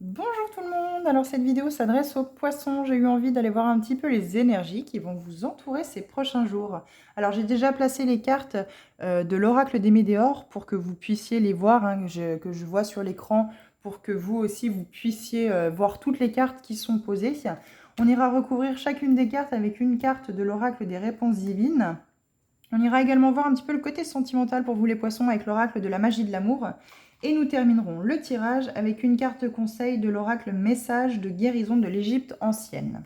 Bonjour tout le monde, alors cette vidéo s'adresse aux poissons. J'ai eu envie d'aller voir un petit peu les énergies qui vont vous entourer ces prochains jours. Alors j'ai déjà placé les cartes de l'oracle des Météores pour que vous puissiez les voir, hein, que je vois sur l'écran, pour que vous aussi vous puissiez voir toutes les cartes qui sont posées. On ira recouvrir chacune des cartes avec une carte de l'oracle des réponses divines. On ira également voir un petit peu le côté sentimental pour vous les poissons avec l'oracle de la magie de l'amour. Et nous terminerons le tirage avec une carte conseil de l'oracle message de guérison de l'Égypte ancienne.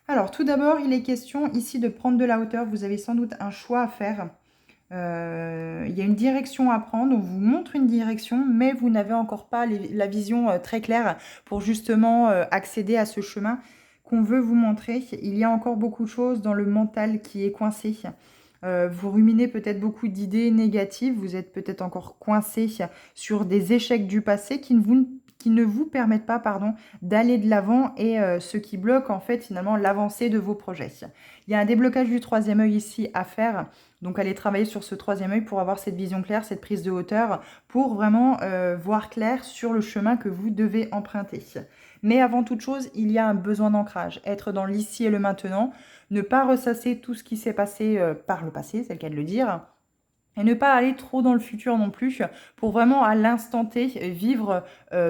Alors tout d'abord, il est question ici de prendre de la hauteur. Vous avez sans doute un choix à faire. Il y a une direction à prendre, on vous montre une direction, mais vous n'avez encore pas la vision très claire pour justement accéder à ce chemin qu'on veut vous montrer. Il y a encore beaucoup de choses dans le mental qui est coincé. Vous ruminez peut-être beaucoup d'idées négatives, vous êtes peut-être encore coincé sur des échecs du passé qui ne vous permettent pas, pardon, d'aller de l'avant et ce qui bloque en fait finalement l'avancée de vos projets. Il y a un déblocage du troisième œil ici à faire, donc allez travailler sur ce troisième œil pour avoir cette vision claire, cette prise de hauteur, pour vraiment voir clair sur le chemin que vous devez emprunter. Mais avant toute chose, il y a un besoin d'ancrage, être dans l'ici et le maintenant, ne pas ressasser tout ce qui s'est passé par le passé, c'est le cas de le dire, et ne pas aller trop dans le futur non plus, pour vraiment à l'instant T vivre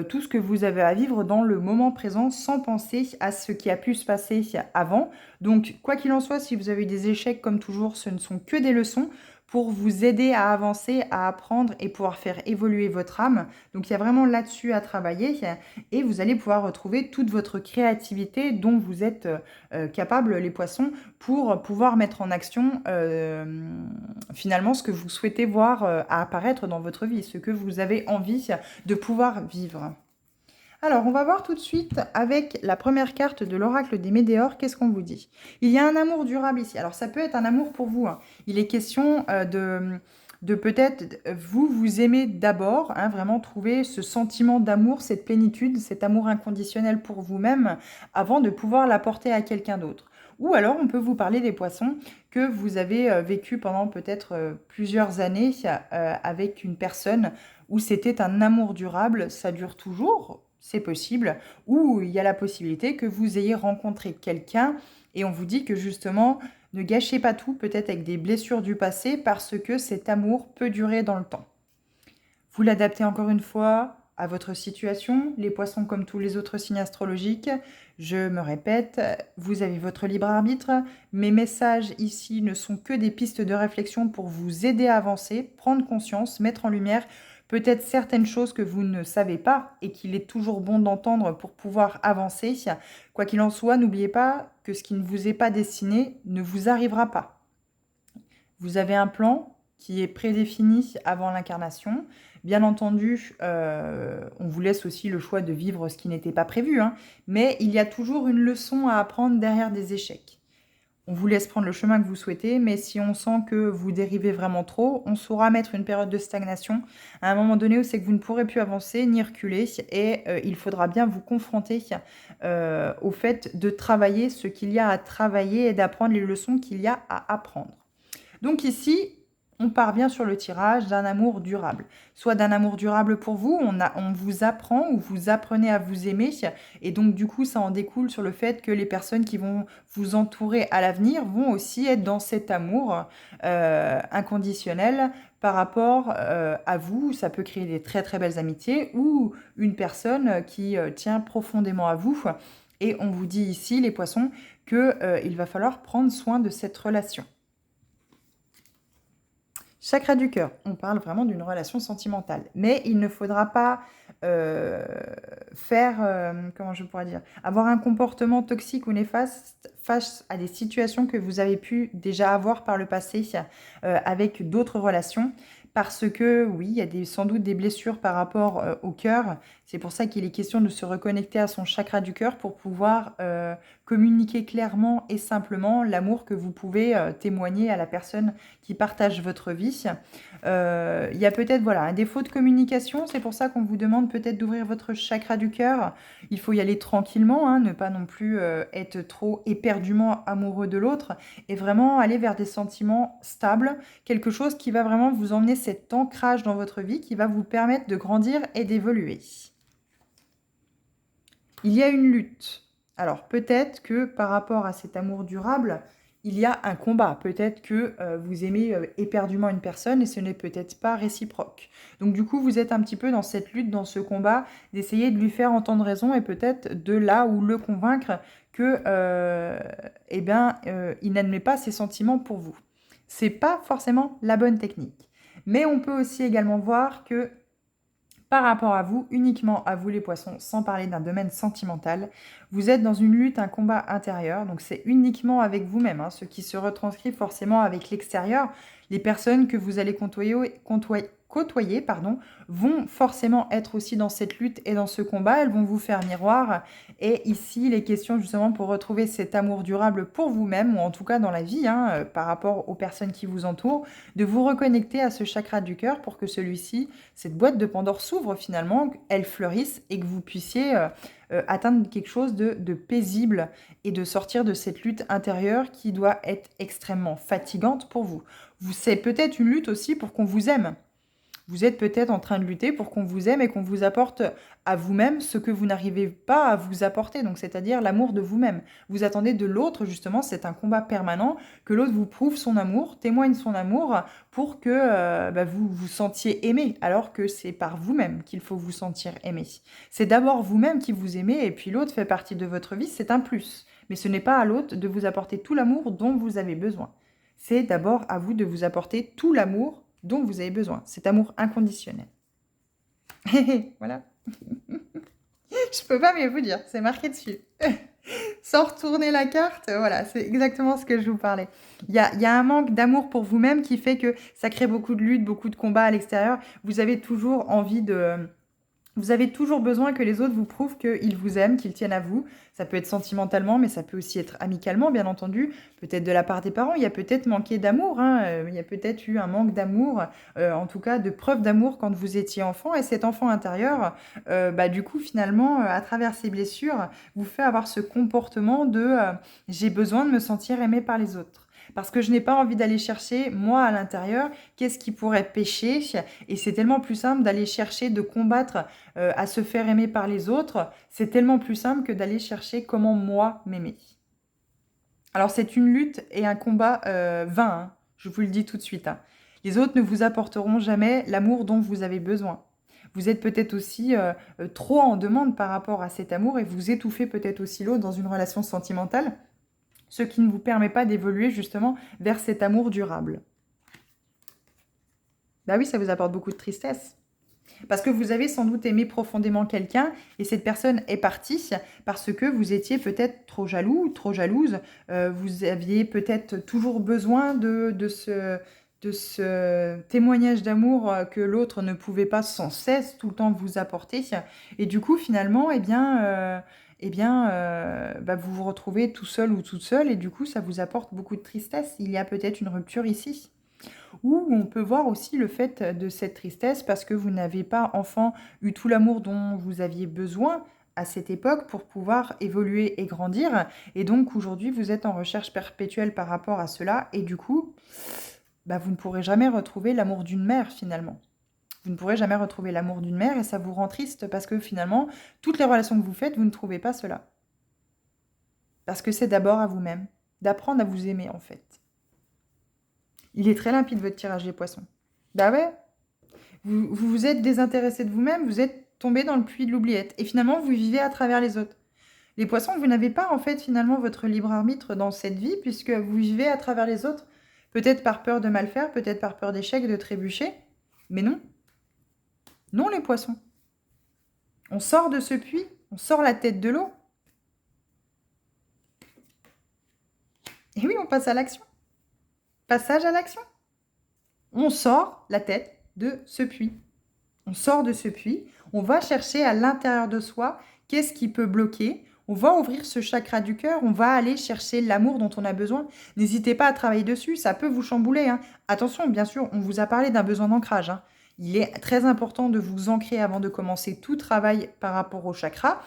tout ce que vous avez à vivre dans le moment présent sans penser à ce qui a pu se passer avant. Donc quoi qu'il en soit, si vous avez eu des échecs comme toujours, ce ne sont que des leçons pour vous aider à avancer, à apprendre et pouvoir faire évoluer votre âme. Donc il y a vraiment là-dessus à travailler et vous allez pouvoir retrouver toute votre créativité dont vous êtes capable, les poissons, pour pouvoir mettre en action finalement ce que vous souhaitez voir apparaître dans votre vie, ce que vous avez envie de pouvoir vivre. Alors, on va voir tout de suite avec la première carte de l'oracle des Météores, qu'est-ce qu'on vous dit? Il y a un amour durable ici. Alors, ça peut être un amour pour vous, hein. Il est question de peut-être vous aimez d'abord, hein, vraiment trouver ce sentiment d'amour, cette plénitude, cet amour inconditionnel pour vous-même avant de pouvoir l'apporter à quelqu'un d'autre. Ou alors, on peut vous parler des poissons que vous avez vécu pendant peut-être plusieurs années avec une personne où c'était un amour durable, ça dure toujours, c'est possible, ou il y a la possibilité que vous ayez rencontré quelqu'un et on vous dit que justement, ne gâchez pas tout, peut-être avec des blessures du passé, parce que cet amour peut durer dans le temps. Vous l'adaptez encore une fois à votre situation, les poissons comme tous les autres signes astrologiques. Je me répète, vous avez votre libre arbitre. Mes messages ici ne sont que des pistes de réflexion pour vous aider à avancer, prendre conscience, mettre en lumière peut-être certaines choses que vous ne savez pas et qu'il est toujours bon d'entendre pour pouvoir avancer. Quoi qu'il en soit, n'oubliez pas que ce qui ne vous est pas destiné ne vous arrivera pas. Vous avez un plan qui est prédéfini avant l'incarnation. Bien entendu, on vous laisse aussi le choix de vivre ce qui n'était pas prévu, hein, mais il y a toujours une leçon à apprendre derrière des échecs. On vous laisse prendre le chemin que vous souhaitez, mais si on sent que vous dérivez vraiment trop, on saura mettre une période de stagnation à un moment donné où c'est que vous ne pourrez plus avancer ni reculer et il faudra bien vous confronter au fait de travailler ce qu'il y a à travailler et d'apprendre les leçons qu'il y a à apprendre. Donc ici, on part bien sur le tirage d'un amour durable. Soit d'un amour durable pour vous, on vous apprend ou vous apprenez à vous aimer. Et donc du coup, ça en découle sur le fait que les personnes qui vont vous entourer à l'avenir vont aussi être dans cet amour inconditionnel par rapport à vous. Ça peut créer des très très belles amitiés ou une personne qui tient profondément à vous. Et on vous dit ici, les poissons, qu'il va falloir prendre soin de cette relation. Chakra du cœur, on parle vraiment d'une relation sentimentale. Mais il ne faudra pas faire, comment je pourrais dire, avoir un comportement toxique ou néfaste face à des situations que vous avez pu déjà avoir par le passé avec d'autres relations. Parce que oui, il y a sans doute des blessures par rapport au cœur. C'est pour ça qu'il est question de se reconnecter à son chakra du cœur pour pouvoir communiquer clairement et simplement l'amour que vous pouvez témoigner à la personne qui partage votre vie. Il y a peut-être voilà, un défaut de communication, c'est pour ça qu'on vous demande peut-être d'ouvrir votre chakra du cœur. Il faut y aller tranquillement, hein, ne pas non plus être trop éperdument amoureux de l'autre et vraiment aller vers des sentiments stables, quelque chose qui va vraiment vous emmener cet ancrage dans votre vie, qui va vous permettre de grandir et d'évoluer. Il y a une lutte. Alors peut-être que par rapport à cet amour durable, il y a un combat. Peut-être que vous aimez éperdument une personne et ce n'est peut-être pas réciproque. Donc du coup, vous êtes un petit peu dans cette lutte, dans ce combat, d'essayer de lui faire entendre raison et peut-être de là où le convaincre que, il n'admet pas ses sentiments pour vous. C'est pas forcément la bonne technique. Mais on peut aussi également voir que par rapport à vous, uniquement à vous les poissons, sans parler d'un domaine sentimental, vous êtes dans une lutte, un combat intérieur, donc c'est uniquement avec vous-même, ce qui se retranscrit forcément avec l'extérieur. Les personnes que vous allez côtoyer, vont forcément être aussi dans cette lutte et dans ce combat, elles vont vous faire miroir. Et ici, les questions justement pour retrouver cet amour durable pour vous-même, ou en tout cas dans la vie, par rapport aux personnes qui vous entourent, de vous reconnecter à ce chakra du cœur pour que celui-ci, cette boîte de Pandore s'ouvre finalement, elle fleurisse et que vous puissiez atteindre quelque chose de paisible et de sortir de cette lutte intérieure qui doit être extrêmement fatigante pour vous. C'est peut-être une lutte aussi pour qu'on vous aime. Vous êtes peut-être en train de lutter pour qu'on vous aime et qu'on vous apporte à vous-même ce que vous n'arrivez pas à vous apporter, donc c'est-à-dire l'amour de vous-même. Vous attendez de l'autre, justement, c'est un combat permanent, que l'autre vous prouve son amour, témoigne son amour pour que vous vous sentiez aimé, alors que c'est par vous-même qu'il faut vous sentir aimé. C'est d'abord vous-même qui vous aimez et puis l'autre fait partie de votre vie, c'est un plus. Mais ce n'est pas à l'autre de vous apporter tout l'amour dont vous avez besoin. C'est d'abord à vous de vous apporter tout l'amour dont vous avez besoin. Cet amour inconditionnel. Voilà. Je peux pas mieux vous dire, c'est marqué dessus. Sans retourner la carte, voilà, c'est exactement ce que je vous parlais. Il y a un manque d'amour pour vous-même qui fait que ça crée beaucoup de luttes, beaucoup de combats à l'extérieur. Vous avez toujours envie de... Vous avez toujours besoin que les autres vous prouvent qu'ils vous aiment, qu'ils tiennent à vous. Ça peut être sentimentalement, mais ça peut aussi être amicalement, bien entendu. Peut-être de la part des parents. Il y a peut-être manqué d'amour. Il y a peut-être eu un manque d'amour, en tout cas de preuve d'amour quand vous étiez enfant. Et cet enfant intérieur, du coup, finalement, à travers ces blessures, vous fait avoir ce comportement de j'ai besoin de me sentir aimé par les autres. Parce que je n'ai pas envie d'aller chercher, moi, à l'intérieur, qu'est-ce qui pourrait pécher. Et c'est tellement plus simple d'aller chercher, de combattre à se faire aimer par les autres. C'est tellement plus simple que d'aller chercher comment moi m'aimer. Alors c'est une lutte et un combat vain, je vous le dis tout de suite. Les autres ne vous apporteront jamais l'amour dont vous avez besoin. Vous êtes peut-être aussi trop en demande par rapport à cet amour et vous étouffez peut-être aussi l'autre dans une relation sentimentale, ce qui ne vous permet pas d'évoluer justement vers cet amour durable. Bah oui, ça vous apporte beaucoup de tristesse. Parce que vous avez sans doute aimé profondément quelqu'un et cette personne est partie parce que vous étiez peut-être trop jaloux, trop jalouse. Vous aviez peut-être toujours besoin de ce témoignage d'amour que l'autre ne pouvait pas sans cesse tout le temps vous apporter. Et du coup, finalement, vous vous retrouvez tout seul ou toute seule et du coup, ça vous apporte beaucoup de tristesse. Il y a peut-être une rupture ici. Ou on peut voir aussi le fait de cette tristesse parce que vous n'avez pas, enfant, eu tout l'amour dont vous aviez besoin à cette époque pour pouvoir évoluer et grandir. Et donc aujourd'hui, vous êtes en recherche perpétuelle par rapport à cela. Et du coup, vous ne pourrez jamais retrouver l'amour d'une mère finalement. Vous ne pourrez jamais retrouver l'amour d'une mère et ça vous rend triste parce que finalement, toutes les relations que vous faites, vous ne trouvez pas cela. Parce que c'est d'abord à vous-même, d'apprendre à vous aimer en fait. Il est très limpide, votre tirage des poissons. Bah ouais, vous vous êtes désintéressé de vous-même, vous êtes tombé dans le puits de l'oubliette. Et finalement, vous vivez à travers les autres. Les poissons, vous n'avez pas en fait finalement votre libre arbitre dans cette vie puisque vous vivez à travers les autres. Peut-être par peur de mal faire, peut-être par peur d'échec, de trébucher. Mais non. Non les poissons. On sort de ce puits, on sort la tête de l'eau. Et oui, on passe à l'action. Passage à l'action. On sort la tête de ce puits. On sort de ce puits, on va chercher à l'intérieur de soi qu'est-ce qui peut bloquer. On va ouvrir ce chakra du cœur, on va aller chercher l'amour dont on a besoin. N'hésitez pas à travailler dessus, ça peut vous chambouler. Attention, bien sûr, on vous a parlé d'un besoin d'ancrage. Il est très important de vous ancrer avant de commencer tout travail par rapport au chakra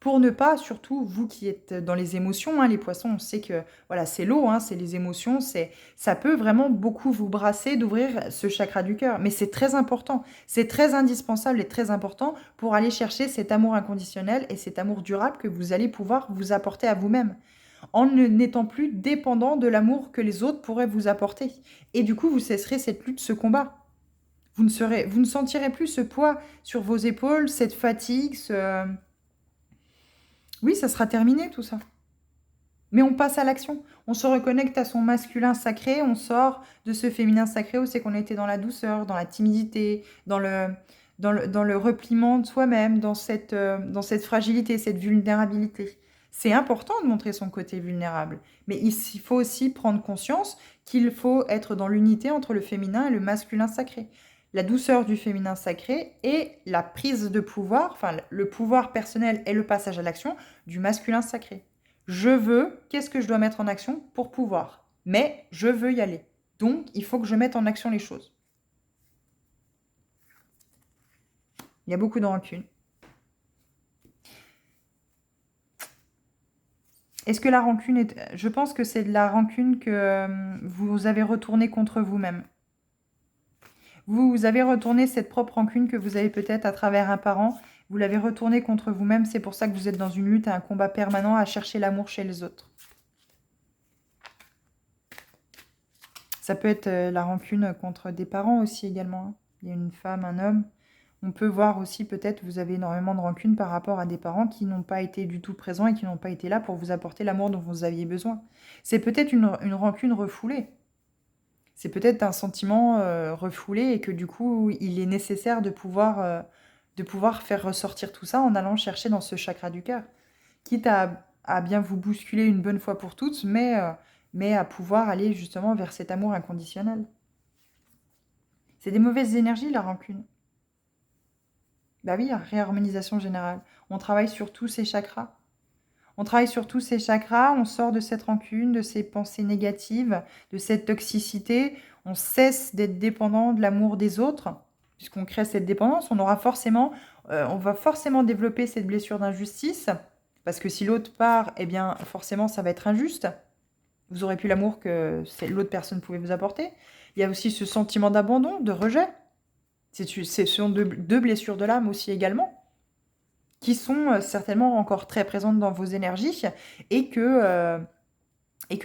Pour ne pas, surtout, vous qui êtes dans les émotions, hein, les poissons, on sait que voilà, c'est l'eau, hein, c'est les émotions, ça peut vraiment beaucoup vous brasser d'ouvrir ce chakra du cœur. Mais c'est très important, c'est très indispensable et très important pour aller chercher cet amour inconditionnel et cet amour durable que vous allez pouvoir vous apporter à vous-même, en n'étant plus dépendant de l'amour que les autres pourraient vous apporter. Et du coup, vous cesserez cette lutte, ce combat. Vous ne sentirez plus ce poids sur vos épaules, cette fatigue, Oui, ça sera terminé tout ça. Mais on passe à l'action. On se reconnecte à son masculin sacré, on sort de ce féminin sacré où c'est qu'on était dans la douceur, dans la timidité, dans le repliement de soi-même, dans cette fragilité, cette vulnérabilité. C'est important de montrer son côté vulnérable, mais il faut aussi prendre conscience qu'il faut être dans l'unité entre le féminin et le masculin sacré. La douceur du féminin sacré et la prise de pouvoir, enfin le pouvoir personnel et le passage à l'action du masculin sacré. Je veux, qu'est-ce que je dois mettre en action pour pouvoir? Mais je veux y aller. Donc, il faut que je mette en action les choses. Il y a beaucoup de rancune. Est-ce que la rancune est... Je pense que c'est de la rancune que vous avez retournée contre vous-même. Vous avez retourné cette propre rancune que vous avez peut-être à travers un parent. Vous l'avez retournée contre vous-même. C'est pour ça que vous êtes dans une lutte, un combat permanent à chercher l'amour chez les autres. Ça peut être la rancune contre des parents aussi également, hein. Il y a une femme, un homme. On peut voir aussi, peut-être, vous avez énormément de rancune par rapport à des parents qui n'ont pas été du tout présents et qui n'ont pas été là pour vous apporter l'amour dont vous aviez besoin. C'est peut-être une rancune refoulée. C'est peut-être un sentiment refoulé et que du coup, il est nécessaire de pouvoir faire ressortir tout ça en allant chercher dans ce chakra du cœur. Quitte à bien vous bousculer une bonne fois pour toutes, mais à pouvoir aller justement vers cet amour inconditionnel. C'est des mauvaises énergies, la rancune. Bah oui, réharmonisation générale. On travaille sur tous ces chakras. On travaille sur tous ces chakras, on sort de cette rancune, de ces pensées négatives, de cette toxicité. On cesse d'être dépendant de l'amour des autres. Puisqu'on crée cette dépendance, on va forcément développer cette blessure d'injustice. Parce que si l'autre part, eh bien, forcément, ça va être injuste. Vous aurez plus l'amour que l'autre personne pouvait vous apporter. Il y a aussi ce sentiment d'abandon, de rejet. Ce sont deux blessures de l'âme aussi également, qui sont certainement encore très présentes dans vos énergies et que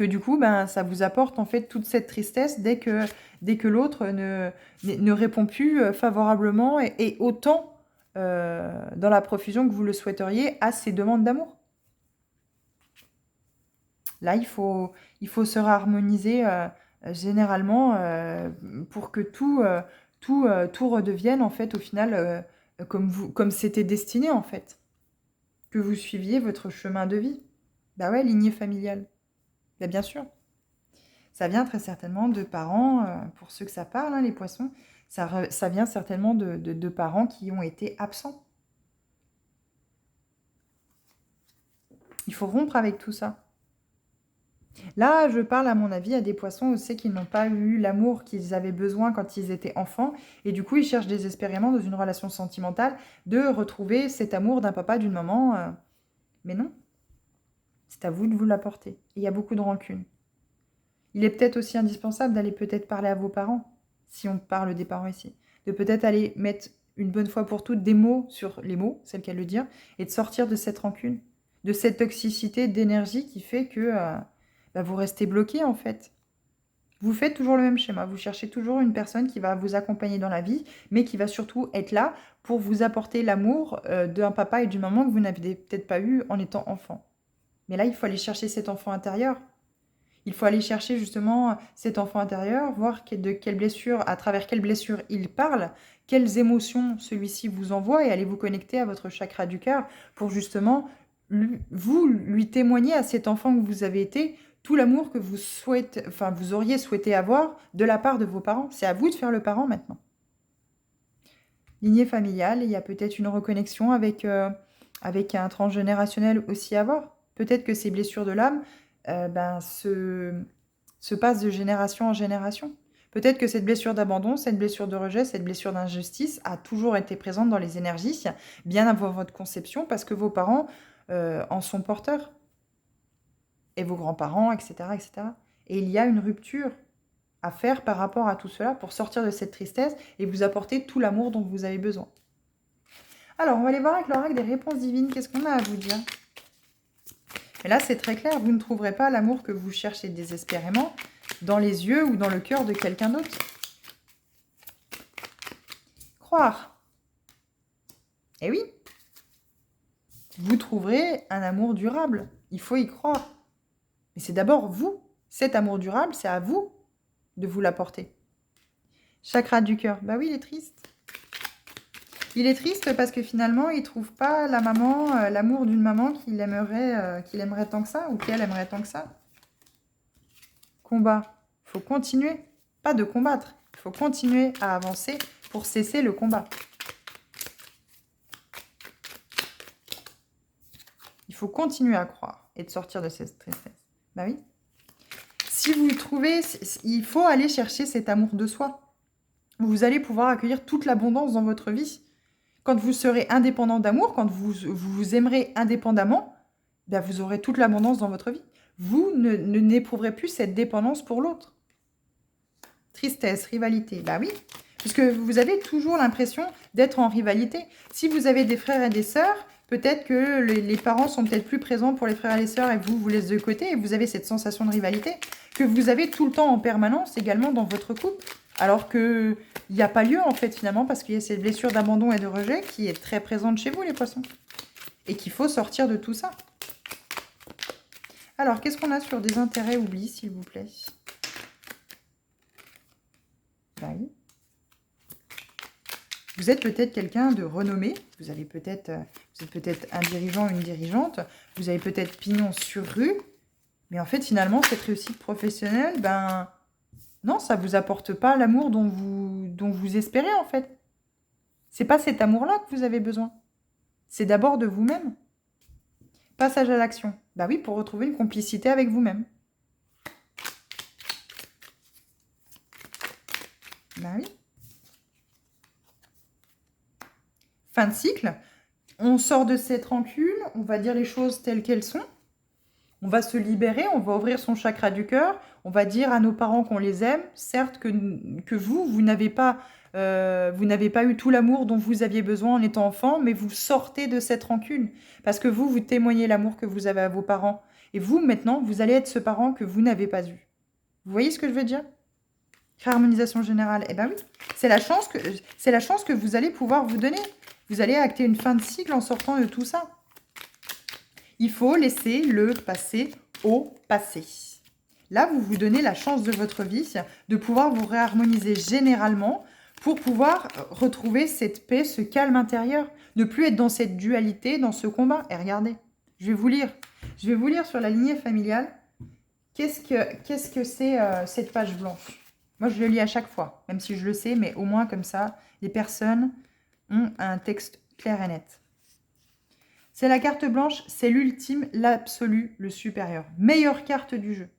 du coup, ben, ça vous apporte en fait toute cette tristesse dès que l'autre ne répond plus favorablement et autant dans la profusion que vous le souhaiteriez à ces demandes d'amour. Là, il faut se réharmoniser généralement pour que tout redevienne en fait au final comme c'était destiné en fait. Que vous suiviez votre chemin de vie. Bah ouais, lignée familiale. Bah bien sûr. Ça vient très certainement de parents, pour ceux que ça parle, hein, les poissons, ça vient certainement de parents qui ont été absents. Il faut rompre avec tout ça. Là, je parle à mon avis à des poissons aussi qui n'ont pas eu l'amour qu'ils avaient besoin quand ils étaient enfants. Et du coup, ils cherchent désespérément dans une relation sentimentale de retrouver cet amour d'un papa, d'une maman. Mais non, c'est à vous de vous l'apporter. Et il y a beaucoup de rancune. Il est peut-être aussi indispensable d'aller peut-être parler à vos parents, si on parle des parents ici. De peut-être aller mettre une bonne fois pour toutes des mots sur les mots, c'est le cas de le dire, et de sortir de cette rancune, de cette toxicité d'énergie qui fait que vous restez bloqué en fait. Vous faites toujours le même schéma, vous cherchez toujours une personne qui va vous accompagner dans la vie, mais qui va surtout être là pour vous apporter l'amour d'un papa et d'une maman que vous n'avez peut-être pas eu en étant enfant. Mais là, il faut aller chercher cet enfant intérieur. Il faut aller chercher justement cet enfant intérieur, voir de quelle blessure, à travers quelle blessure il parle, quelles émotions celui-ci vous envoie et aller vous connecter à votre chakra du cœur pour justement lui témoigner à cet enfant que vous avez été tout l'amour que vous auriez souhaité avoir de la part de vos parents. C'est à vous de faire le parent maintenant. Lignée familiale, il y a peut-être une reconnexion avec un transgénérationnel aussi à avoir. Peut-être que ces blessures de l'âme se passent de génération en génération. Peut-être que cette blessure d'abandon, cette blessure de rejet, cette blessure d'injustice a toujours été présente dans les énergies, bien avant votre conception, parce que vos parents en sont porteurs. Et vos grands-parents, etc., etc. Et il y a une rupture à faire par rapport à tout cela pour sortir de cette tristesse et vous apporter tout l'amour dont vous avez besoin. Alors, on va aller voir avec l'oracle des réponses divines. Qu'est-ce qu'on a à vous dire? Et là, c'est très clair. Vous ne trouverez pas l'amour que vous cherchez désespérément dans les yeux ou dans le cœur de quelqu'un d'autre. Croire. Eh oui. Vous trouverez un amour durable. Il faut y croire. Mais c'est d'abord vous. Cet amour durable, c'est à vous de vous l'apporter. Chakra du cœur. Bah oui, il est triste. Il est triste parce que finalement, il ne trouve pas la maman, l'amour d'une maman qu'il aimerait tant que ça, ou qu'elle aimerait tant que ça. Combat. Il faut continuer. Pas de combattre. Il faut continuer à avancer pour cesser le combat. Il faut continuer à croire et de sortir de cette tristesse. Bah oui. Si vous le trouvez, il faut aller chercher cet amour de soi. Vous allez pouvoir accueillir toute l'abondance dans votre vie. Quand vous serez indépendant d'amour, quand vous aimerez indépendamment, ben vous aurez toute l'abondance dans votre vie. Vous n'éprouverez plus cette dépendance pour l'autre. Tristesse, rivalité, bah oui. Puisque vous avez toujours l'impression d'être en rivalité. Si vous avez des frères et des sœurs, peut-être que les parents sont peut-être plus présents pour les frères et les sœurs et vous laissez de côté et vous avez cette sensation de rivalité que vous avez tout le temps en permanence également dans votre couple. Alors qu'il n'y a pas lieu en fait finalement parce qu'il y a cette blessure d'abandon et de rejet qui est très présente chez vous les poissons. Et qu'il faut sortir de tout ça. Alors qu'est-ce qu'on a sur des intérêts oubliés s'il vous plaît? Ben oui. Vous êtes peut-être quelqu'un de renommé, vous êtes peut-être un dirigeant, une dirigeante, vous avez peut-être pignon sur rue, mais en fait finalement cette réussite professionnelle, ben non, ça ne vous apporte pas l'amour dont vous espérez en fait. C'est pas cet amour-là que vous avez besoin. C'est d'abord de vous-même. Passage à l'action. Bah oui, pour retrouver une complicité avec vous-même. Bah oui. Fin de cycle. On sort de cette rancune, on va dire les choses telles qu'elles sont. On va se libérer, on va ouvrir son chakra du cœur. On va dire à nos parents qu'on les aime. Certes que vous n'avez pas eu tout l'amour dont vous aviez besoin en étant enfant, mais vous sortez de cette rancune. Parce que vous témoignez l'amour que vous avez à vos parents. Et vous, maintenant, vous allez être ce parent que vous n'avez pas eu. Vous voyez ce que je veux dire? Harmonisation générale. Eh bien oui, c'est la chance que vous allez pouvoir vous donner. Vous allez acter une fin de cycle en sortant de tout ça. Il faut laisser le passé au passé. Là, vous vous donnez la chance de votre vie de pouvoir vous réharmoniser généralement pour pouvoir retrouver cette paix, ce calme intérieur. Ne plus être dans cette dualité, dans ce combat. Et regardez, je vais vous lire. Je vais vous lire sur la lignée familiale. Qu'est-ce que c'est cette page blanche? Moi, je le lis à chaque fois, même si je le sais, mais au moins comme ça, les personnes ont un texte clair et net. C'est la carte blanche, c'est l'ultime, l'absolu, le supérieur. Meilleure carte du jeu.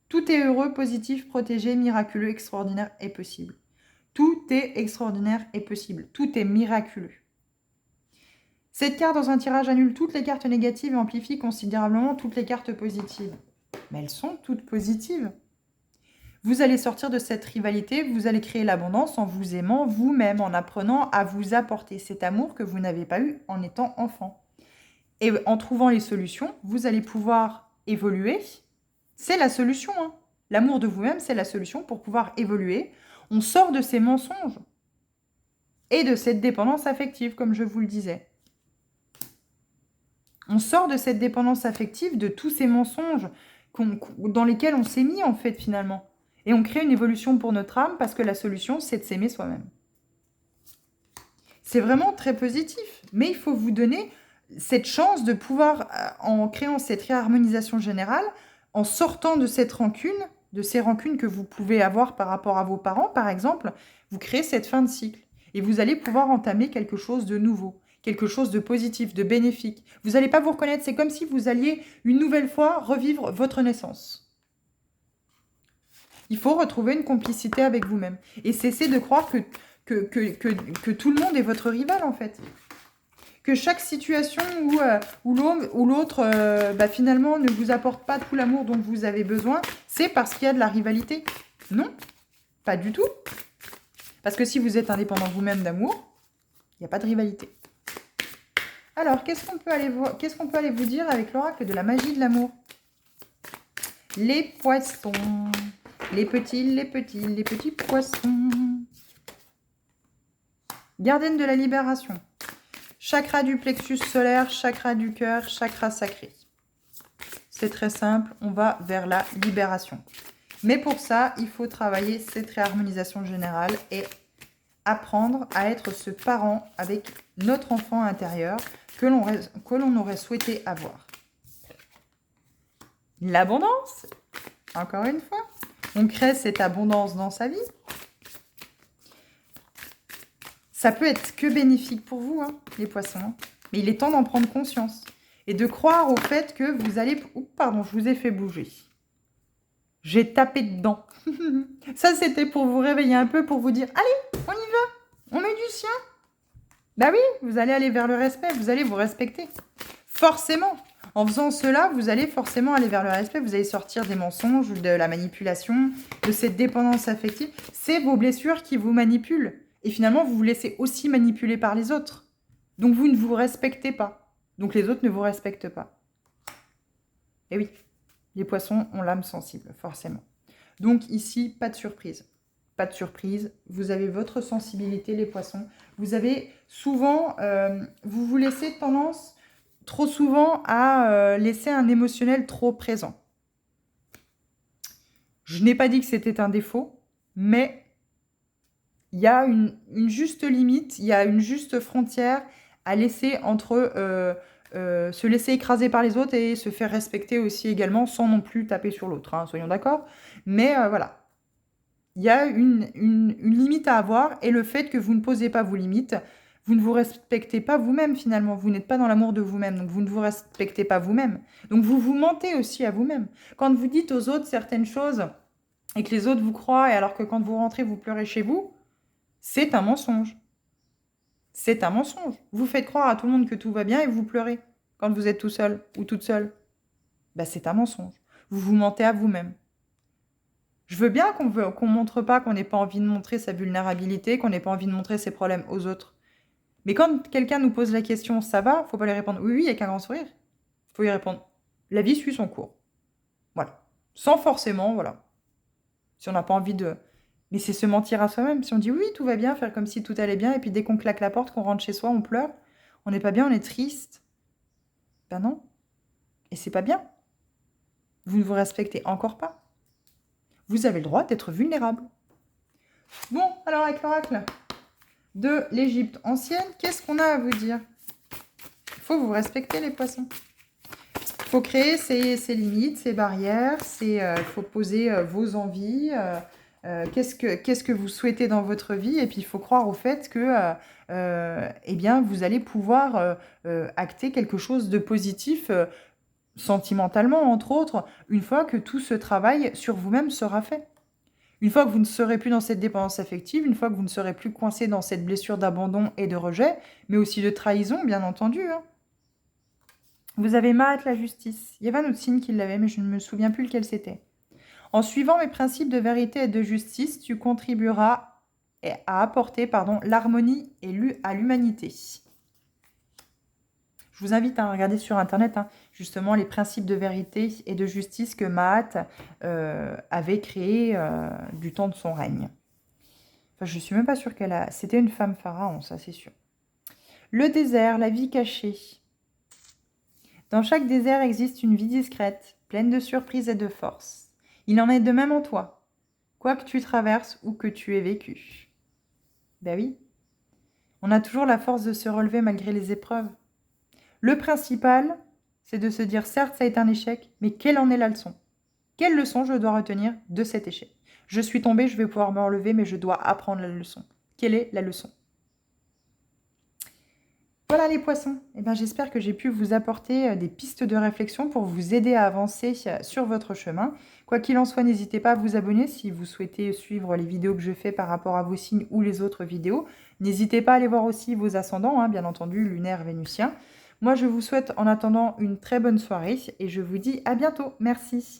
Tout est heureux, positif, protégé, miraculeux, extraordinaire et possible. Tout est extraordinaire et possible. Tout est miraculeux. Cette carte dans un tirage annule toutes les cartes négatives et amplifie considérablement toutes les cartes positives. Mais elles sont toutes positives. Vous allez sortir de cette rivalité, vous allez créer l'abondance en vous aimant vous-même, en apprenant à vous apporter cet amour que vous n'avez pas eu en étant enfant. Et en trouvant les solutions, vous allez pouvoir évoluer. C'est la solution, hein. L'amour de vous-même, c'est la solution pour pouvoir évoluer. On sort de ces mensonges et de cette dépendance affective, comme je vous le disais. On sort de cette dépendance affective, de tous ces mensonges dans lesquels on s'est mis, en fait, finalement. Et on crée une évolution pour notre âme parce que la solution, c'est de s'aimer soi-même. C'est vraiment très positif. Mais il faut vous donner cette chance de pouvoir, en créant cette réharmonisation générale, en sortant de cette rancune, de ces rancunes que vous pouvez avoir par rapport à vos parents, par exemple, vous créez cette fin de cycle. Et vous allez pouvoir entamer quelque chose de nouveau, quelque chose de positif, de bénéfique. Vous n'allez pas vous reconnaître. C'est comme si vous alliez une nouvelle fois revivre votre naissance. Il faut retrouver une complicité avec vous-même. Et cesser de croire que tout le monde est votre rival, en fait. que chaque situation où l'autre, finalement, ne vous apporte pas tout l'amour dont vous avez besoin, c'est parce qu'il y a de la rivalité. Non, pas du tout. Parce que si vous êtes indépendant vous-même d'amour, il n'y a pas de rivalité. Alors, qu'est-ce qu'on peut aller vous dire avec l'oracle de la magie de l'amour? Les poissons, les petits poissons. Gardienne de la libération. Chakra du plexus solaire, chakra du cœur, chakra sacré. C'est très simple, on va vers la libération. Mais pour ça, il faut travailler cette réharmonisation générale et apprendre à être ce parent avec notre enfant intérieur que l'on aurait souhaité avoir. L'abondance, encore une fois. On crée cette abondance dans sa vie. Ça peut être que bénéfique pour vous, hein, les poissons. Hein. Mais il est temps d'en prendre conscience. Et de croire au fait que vous allez... Oups, pardon, je vous ai fait bouger. J'ai tapé dedans. Ça, c'était pour vous réveiller un peu, pour vous dire, allez, on y va, on met du sien. Bah oui, vous allez aller vers le respect, vous allez vous respecter. Forcément. En faisant cela, vous allez forcément aller vers le respect, vous allez sortir des mensonges, de la manipulation, de cette dépendance affective. C'est vos blessures qui vous manipulent. Et finalement, vous vous laissez aussi manipuler par les autres. Donc, vous ne vous respectez pas. Donc, les autres ne vous respectent pas. Et oui, les poissons ont l'âme sensible, forcément. Donc, ici, pas de surprise. Pas de surprise. Vous avez votre sensibilité, les poissons. Vous avez souvent... vous vous laissez tendance, trop souvent, à laisser un émotionnel trop présent. Je n'ai pas dit que c'était un défaut, mais... il y a une juste limite, il y a une juste frontière à laisser entre se laisser écraser par les autres et se faire respecter aussi également sans non plus taper sur l'autre, hein, soyons d'accord. Mais voilà, il y a une limite à avoir et le fait que vous ne posez pas vos limites, vous ne vous respectez pas vous-même finalement, vous n'êtes pas dans l'amour de vous-même, donc vous ne vous respectez pas vous-même. Donc vous vous mentez aussi à vous-même. Quand vous dites aux autres certaines choses et que les autres vous croient, et alors que quand vous rentrez, vous pleurez chez vous, c'est un mensonge. C'est un mensonge. Vous faites croire à tout le monde que tout va bien et vous pleurez quand vous êtes tout seul ou toute seule. Ben, c'est un mensonge. Vous vous mentez à vous-même. Je veux bien qu'on montre pas, qu'on n'ait pas envie de montrer sa vulnérabilité, qu'on n'ait pas envie de montrer ses problèmes aux autres. Mais quand quelqu'un nous pose la question « ça va ?», faut pas lui répondre « oui, oui » avec un grand sourire. Il faut lui répondre « la vie suit son cours ». Voilà. Sans forcément, voilà. Si on n'a pas envie de... Mais c'est se mentir à soi-même. Si on dit oui, tout va bien, faire comme si tout allait bien, et puis dès qu'on claque la porte, qu'on rentre chez soi, on pleure, on n'est pas bien, on est triste. Ben non. Et c'est pas bien. Vous ne vous respectez encore pas. Vous avez le droit d'être vulnérable. Bon, alors avec l'oracle de l'Égypte ancienne, qu'est-ce qu'on a à vous dire? Il faut vous respecter, les poissons. Il faut créer ses limites, ses barrières, il faut poser vos envies, qu'est-ce que vous souhaitez dans votre vie, et puis il faut croire au fait que eh bien, vous allez pouvoir acter quelque chose de positif, sentimentalement, entre autres, une fois que tout ce travail sur vous-même sera fait. Une fois que vous ne serez plus dans cette dépendance affective, une fois que vous ne serez plus coincé dans cette blessure d'abandon et de rejet, mais aussi de trahison, bien entendu. Hein. Vous avez Maat, la justice. Il y avait un autre signe qui l'avait, mais je ne me souviens plus lequel c'était. En suivant mes principes de vérité et de justice, tu contribueras à apporter l'harmonie à l'humanité. Je vous invite à regarder sur Internet justement les principes de vérité et de justice que Maat avait créés du temps de son règne. Enfin, je ne suis même pas sûre qu'elle a... C'était une femme pharaon, ça c'est sûr. Le désert, la vie cachée. Dans chaque désert existe une vie discrète, pleine de surprises et de force. Il en est de même en toi, quoi que tu traverses ou que tu aies vécu. Ben oui, on a toujours la force de se relever malgré les épreuves. Le principal, c'est de se dire, certes, ça a été un échec, mais quelle en est la leçon? Quelle leçon je dois retenir de cet échec? Je suis tombée, je vais pouvoir me relever, mais je dois apprendre la leçon. Quelle est la leçon? Voilà les poissons, eh ben, j'espère que j'ai pu vous apporter des pistes de réflexion pour vous aider à avancer sur votre chemin. Quoi qu'il en soit, n'hésitez pas à vous abonner si vous souhaitez suivre les vidéos que je fais par rapport à vos signes ou les autres vidéos. N'hésitez pas à aller voir aussi vos ascendants, hein, bien entendu, lunaire, vénusien. Moi, je vous souhaite en attendant une très bonne soirée et je vous dis à bientôt. Merci.